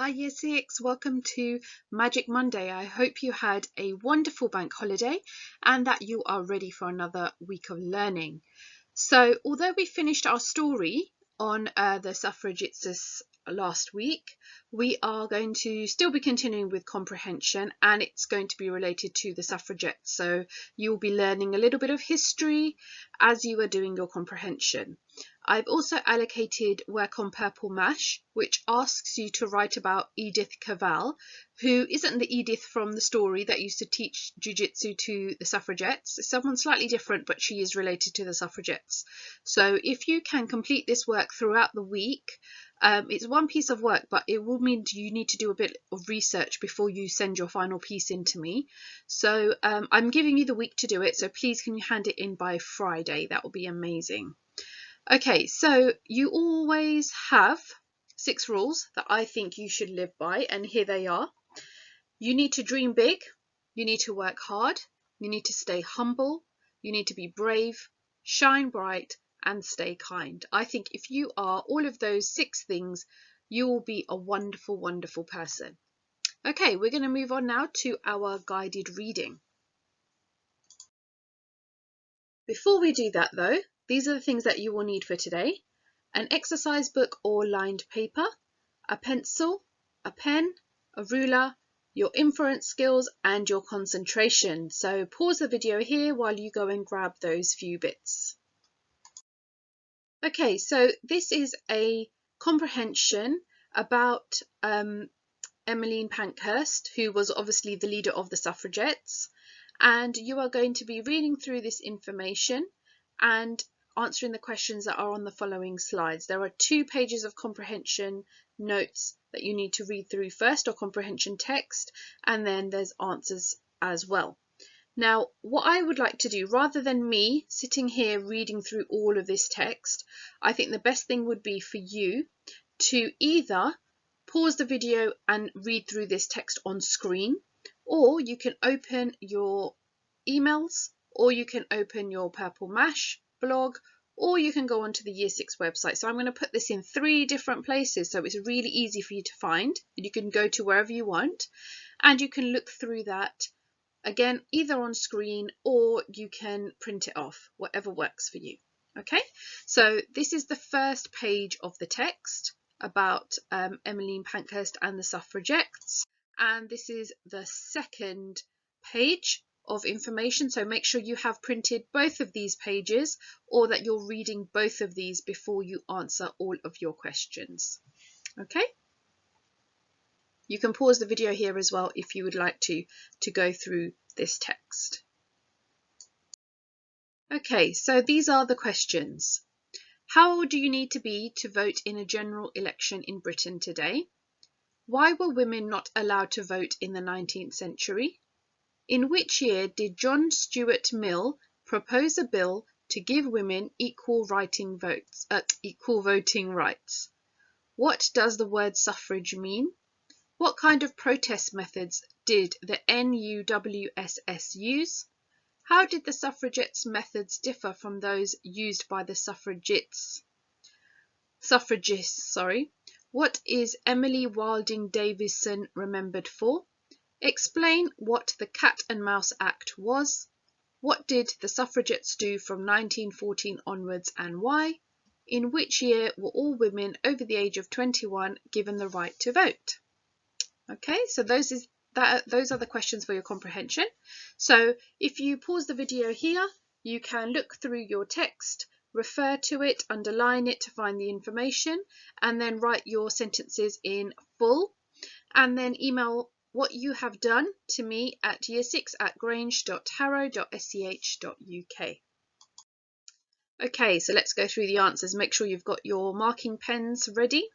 Hi Year 6, welcome to Magic Monday. I hope you had a wonderful bank holiday and that you are ready for another week of learning. So although we finished our story on the suffragettes last week, we are going to still be continuing with comprehension, and it's going to be related to the suffragettes. So you'll be learning a little bit of history as you are doing your comprehension. I've also allocated work on Purple Mash, which asks you to write about Edith Cavell, who isn't the Edith from the story that used to teach jiu-jitsu to the suffragettes. It's someone slightly different, but she is related to the suffragettes. So if you can complete this work throughout the week, it's one piece of work, but it will mean you need to do a bit of research before you send your final piece in to me. So I'm giving you the week to do it, so please can you hand it in by Friday? That will be amazing. Okay, so you always have 6 rules that I think you should live by, and here they are. You need to dream big, you need to work hard, you need to stay humble, you need to be brave, shine bright, and stay kind. I think if you are all of those 6 things, you will be a wonderful, wonderful person. Okay, we're going to move on now to our guided reading. Before we do that though, these are the things that you will need for today: an exercise book or lined paper, a pencil, a pen, a ruler, your inference skills, and your concentration. So pause the video here while you go and grab those few bits. Okay, so this is a comprehension about Emmeline Pankhurst, who was obviously the leader of the suffragettes, and you are going to be reading through this information and answering the questions that are on the following slides. There are 2 pages of comprehension notes that you need to read through first, or comprehension text, and then there's answers as well. Now, what I would like to do, rather than me sitting here reading through all of this text, I think the best thing would be for you to either pause the video and read through this text on screen, or you can open your emails, or you can open your Purple Mash blog, or you can go onto the Year 6 website. So I'm going to put this in 3 different places, so it's really easy for you to find. You can go to wherever you want and you can look through that again, either on screen or you can print it off, whatever works for you. Okay, so this is the first page of the text about Emmeline Pankhurst and the suffragettes, and this is the second page of information, so make sure you have printed both of these pages, or that you're reading both of these before you answer all of your questions. Okay, you can pause the video here as well if you would like to go through this text. Okay, so these are the questions. How old do you need to be to vote in a general election in Britain today? Why were women not allowed to vote in the 19th century? In which year did John Stuart Mill propose a bill to give women equal voting rights? What does the word suffrage mean? What kind of protest methods did the NUWSS use? How did the suffragettes' methods differ from those used by the suffragists? What is Emily Wilding Davison remembered for? Explain what the Cat and Mouse Act was. What did the suffragettes do from 1914 onwards and why? In which year were all women over the age of 21 given the right to vote? Okay, so those are the questions for your comprehension. So if you pause the video here, you can look through your text, refer to it, underline it to find the information, and then write your sentences in full, and then email what you have done to me at year6@grange.harrow.sch.uk. Okay, so let's go through the answers. Make sure you've got your marking pens ready.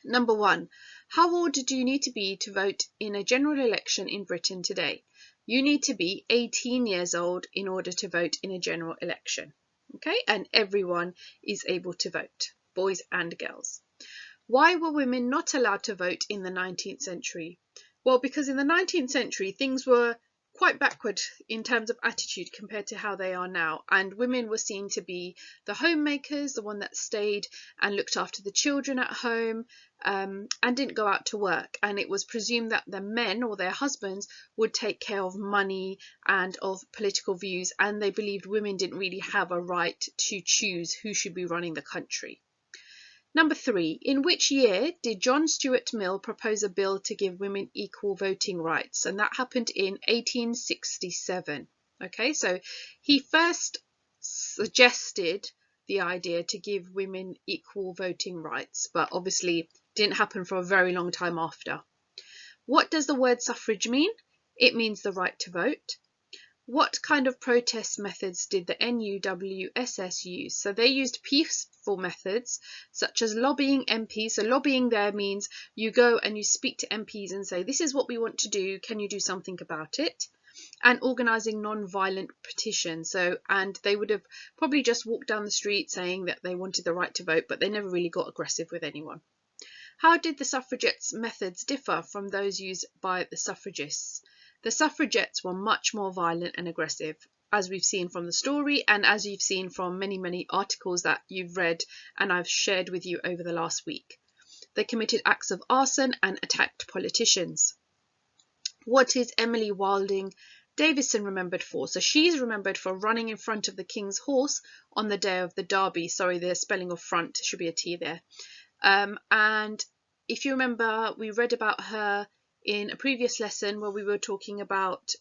Number 1, how old do you need to be to vote in a general election in Britain today? You need to be 18 years old in order to vote in a general election. Okay, and everyone is able to vote, boys and girls. Why were women not allowed to vote in the 19th century? Well, because in the 19th century things were quite backward in terms of attitude compared to how they are now. And women were seen to be the homemakers, the one that stayed and looked after the children at home, and didn't go out to work. And it was presumed that the men or their husbands would take care of money and of political views, and they believed women didn't really have a right to choose who should be running the country. Number 3, in which year did John Stuart Mill propose a bill to give women equal voting rights? And that happened in 1867. Okay, so he first suggested the idea to give women equal voting rights, but obviously didn't happen for a very long time after. What does the word suffrage mean? It means the right to vote. What kind of protest methods did the NUWSS use? So they used peaceful methods such as lobbying MPs. So lobbying there means you go and you speak to MPs and say, this is what we want to do, can you do something about it? And organising non-violent petitions. And they would have probably just walked down the street saying that they wanted the right to vote, but they never really got aggressive with anyone. How did the suffragettes' methods differ from those used by the suffragists? The suffragettes were much more violent and aggressive, as we've seen from the story and as you've seen from many articles that you've read and I've shared with you over the last week. They committed acts of arson and attacked politicians. What is Emily Wilding Davison remembered for? So she's remembered for running in front of the king's horse on the day of the Derby. Sorry, the spelling of front should be a T there. And if you remember, we read about her in a previous lesson where we were talking about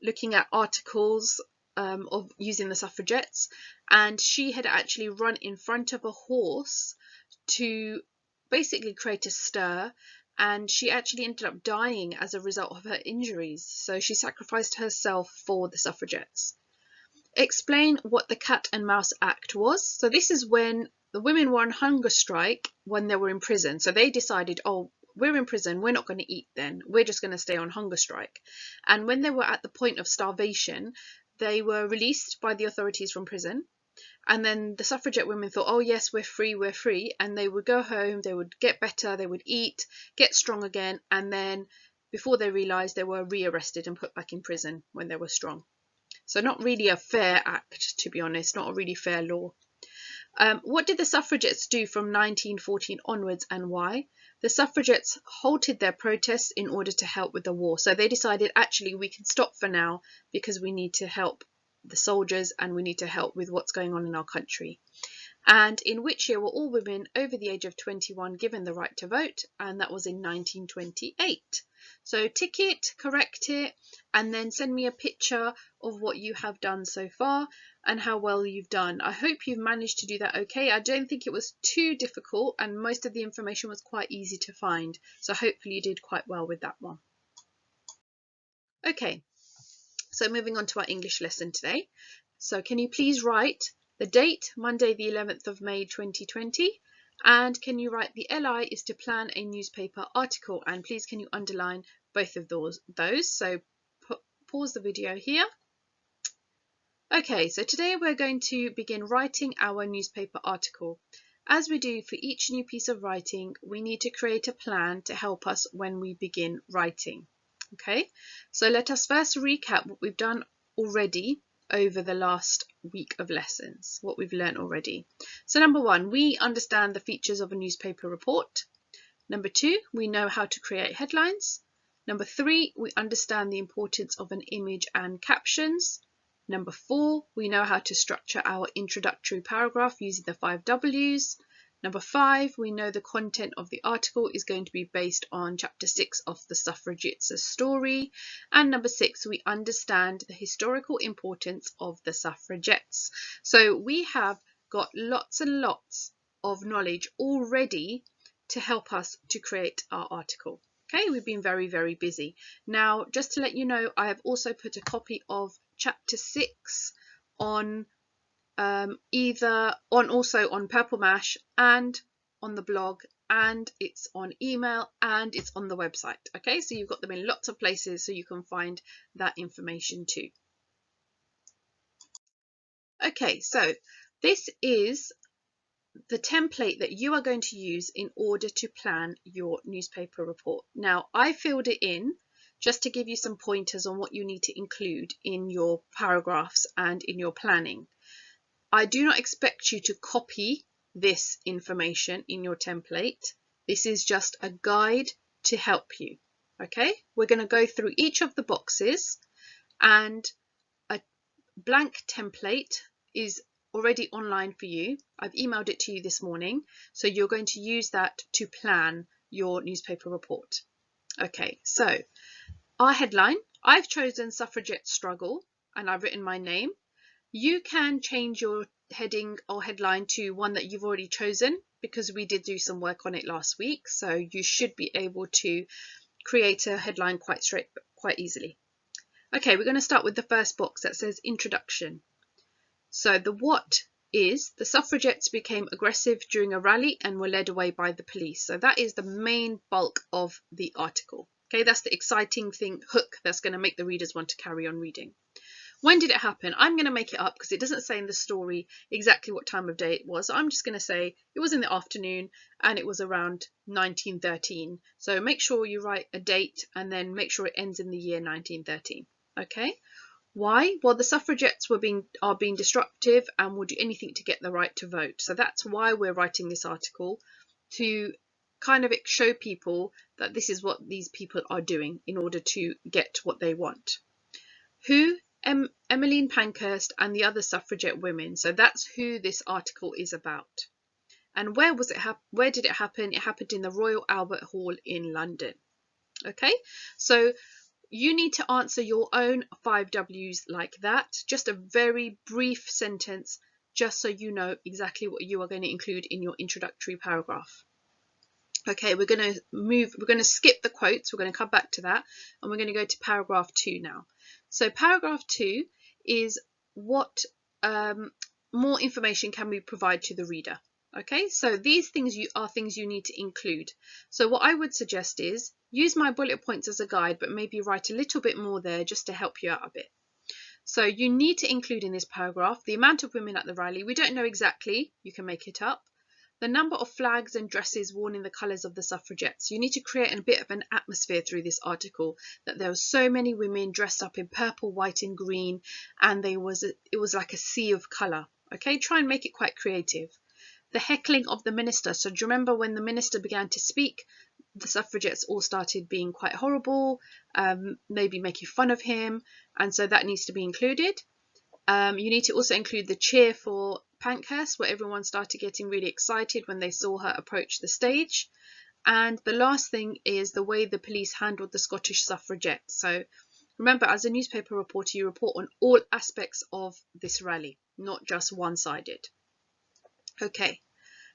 looking at articles of using the suffragettes, and she had actually run in front of a horse to basically create a stir, and she actually ended up dying as a result of her injuries. So she sacrificed herself for the suffragettes. Explain what the Cat and Mouse Act was. So this is when the women were on hunger strike when they were in prison. So they decided, oh, we're in prison, we're not going to eat then, we're just going to stay on hunger strike. And when they were at the point of starvation, they were released by the authorities from prison. And then the suffragette women thought, oh yes, we're free, and they would go home, they would get better, they would eat, get strong again, and then before they realised, they were rearrested and put back in prison when they were strong. So not really a fair act, to be honest, not a really fair law. What did the suffragettes do from 1914 onwards and why? The suffragettes halted their protests in order to help with the war. So they decided, actually, we can stop for now because we need to help the soldiers and we need to help with what's going on in our country. And in which year were all women over the age of 21 given the right to vote? And that was in 1928. So tick it, correct it, and then send me a picture of what you have done so far and how well you've done. I hope you've managed to do that okay. I don't think it was too difficult and most of the information was quite easy to find. So hopefully you did quite well with that one. Okay, so moving on to our English lesson today. So can you please write the date, Monday the 11th of May 2020, and can you write the LI is to plan a newspaper article, and please can you underline both of those. So pause the video here. Okay, so today we're going to begin writing our newspaper article. As we do for each new piece of writing, we need to create a plan to help us when we begin writing. Okay, so let us first recap what we've done already over the last week of lessons, what we've learned already. So number 1, we understand the features of a newspaper report. Number 2, we know how to create headlines. Number 3, we understand the importance of an image and captions. Number 4, we know how to structure our introductory paragraph using the 5 W's. Number 5, we know the content of the article is going to be based on chapter 6 of the Suffragettes' story. And number 6, we understand the historical importance of the suffragettes. So we have got lots and lots of knowledge already to help us to create our article. Okay, we've been very busy. Now, just to let you know, I have also put a copy of chapter 6 on also on Purple Mash and on the blog, and it's on email and it's on the website. Okay, so you've got them in lots of places so you can find that information too. Okay, so this is the template that you are going to use in order to plan your newspaper report. Now, I filled it in just to give you some pointers on what you need to include in your paragraphs and in your planning. I do not expect you to copy this information in your template. This is just a guide to help you. Okay, we're going to go through each of the boxes, and a blank template is already online for you. I've emailed it to you this morning, so you're going to use that to plan your newspaper report. Okay, so our headline, I've chosen Suffragette Struggle, and I've written my name. You can change your heading or headline to one that you've already chosen, because we did do some work on it last week, so you should be able to create a headline quite easily. Okay, we're going to start with the first box that says Introduction. So the what is, the suffragettes became aggressive during a rally and were led away by the police. So that is the main bulk of the article. Okay, that's the exciting thing, hook, that's going to make the readers want to carry on reading. When did it happen? I'm going to make it up because it doesn't say in the story exactly what time of day it was. I'm just going to say it was in the afternoon and it was around 1913. So make sure you write a date and then make sure it ends in the year 1913. Okay. Why? Well, the suffragettes are being disruptive and will do anything to get the right to vote. So that's why we're writing this article, to kind of show people that this is what these people are doing in order to get what they want. Who? Emmeline Pankhurst and the other suffragette women. So that's who this article is about. And where was it? Where did it happen? It happened in the Royal Albert Hall in London. Okay, so you need to answer your own 5 W's like that. Just a very brief sentence, just so you know exactly what you are going to include in your introductory paragraph. Okay, we're going to skip the quotes. We're going to come back to that, and we're going to go to paragraph 2 now. So paragraph 2 is what more information can we provide to the reader. Okay, so these things are things you need to include. So what I would suggest is use my bullet points as a guide, but maybe write a little bit more there just to help you out a bit. So you need to include in this paragraph the amount of women at the rally. We don't know exactly, you can make it up. The number of flags and dresses worn in the colours of the suffragettes. You need to create a bit of an atmosphere through this article, that there were so many women dressed up in purple, white and green, and it was like a sea of colour. Okay, try and make it quite creative. The heckling of the minister. So do you remember when the minister began to speak, the suffragettes all started being quite horrible, maybe making fun of him, and so that needs to be included. You need to also include the cheer for Pankhurst, where everyone started getting really excited when they saw her approach the stage. And the last thing is the way the police handled the Scottish suffragettes. So remember, as a newspaper reporter, you report on all aspects of this rally, not just one-sided. Okay,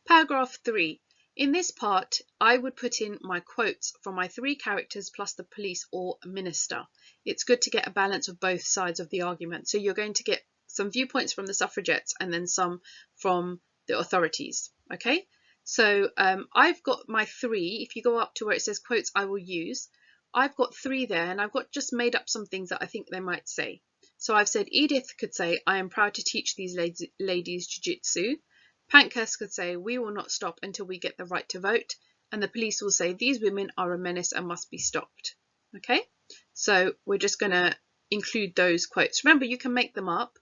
paragraph 3. In this part, I would put in my quotes from my 3 characters plus the police or minister. It's good to get a balance of both sides of the argument. So you're going to get some viewpoints from the suffragettes and then some from the authorities. Okay, so I've got my 3. If you go up to where it says quotes I will use, I've got 3 there, and I've got just made up some things that I think they might say. So I've said Edith could say, I am proud to teach these ladies jiu-jitsu. Pankhurst could say, we will not stop until we get the right to vote. And the police will say, these women are a menace and must be stopped. Okay, so we're just going to include those quotes. Remember, you can make them up.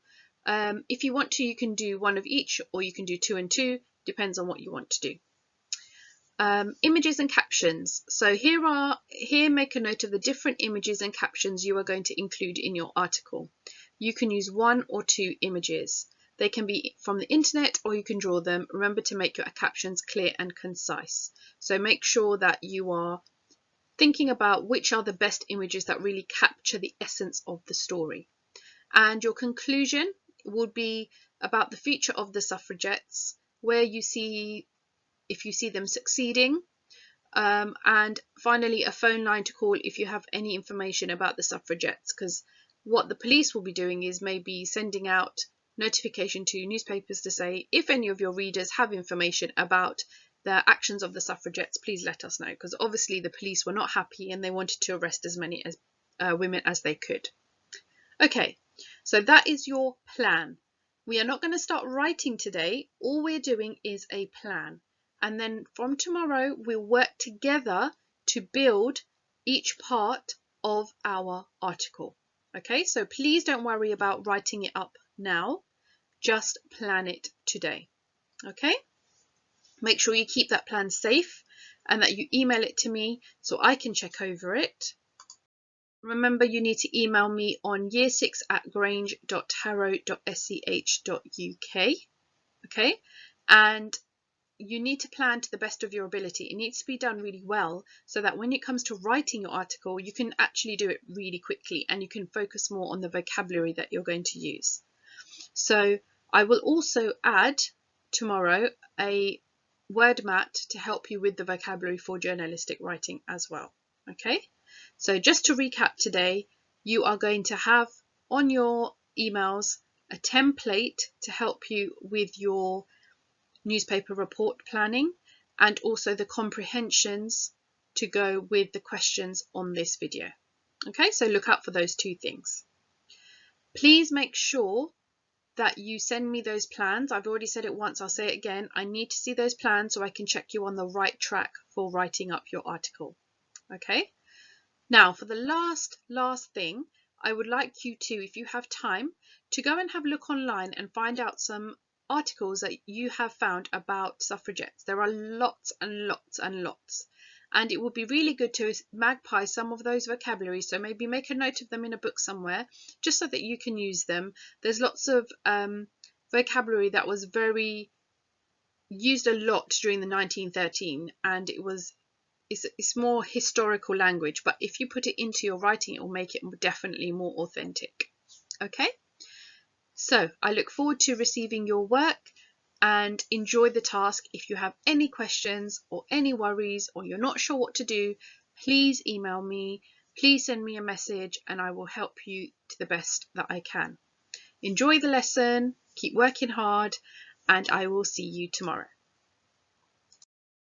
If you want to, you can do one of each, or you can do 2 and 2. Depends on what you want to do. Images and captions. So here make a note of the different images and captions you are going to include in your article. You can use 1 or 2 images. They can be from the internet or you can draw them. Remember to make your captions clear and concise. So make sure that you are thinking about which are the best images that really capture the essence of the story. And your conclusion would be about the future of the suffragettes, where you see, if you see them succeeding, and finally a phone line to call if you have any information about the suffragettes, because what the police will be doing is maybe sending out notification to newspapers to say, if any of your readers have information about the actions of the suffragettes, please let us know, because obviously the police were not happy and they wanted to arrest as many as women as they could. Okay, so that is your plan. We are not going to start writing today. All we're doing is a plan, and then from tomorrow we'll work together to build each part of our article. Okay, so please don't worry about writing it up now, just plan it today. Okay, make sure you keep that plan safe and that you email it to me so I can check over it. Remember, you need to email me on year6@grange.harrow.sch.uk. Okay, and you need to plan to the best of your ability. It needs to be done really well so that when it comes to writing your article, you can actually do it really quickly and you can focus more on the vocabulary that you're going to use. So I will also add tomorrow a word mat to help you with the vocabulary for journalistic writing as well. Okay, so just to recap today, you are going to have on your emails a template to help you with your newspaper report planning and also the comprehensions to go with the questions on this video. Okay, so look out for those two things. Please make sure that you send me those plans. I've already said it once, I'll say it again. I need to see those plans so I can check you on the right track for writing up your article. Okay, now for the last thing, I would like you to, if you have time, to go and have a look online and find out some articles that you have found about suffragettes. There are lots and lots and lots, and it would be really good to magpie some of those vocabularies, so maybe make a note of them in a book somewhere just so that you can use them. There's lots of vocabulary that was very used a lot during the 1913, and it's more historical language, but if you put it into your writing, it will make it definitely more authentic. Okay, so I look forward to receiving your work and enjoy the task. If you have any questions or any worries or you're not sure what to do, please email me, please send me a message, and I will help you to the best that I can. Enjoy the lesson, keep working hard, and I will see you tomorrow.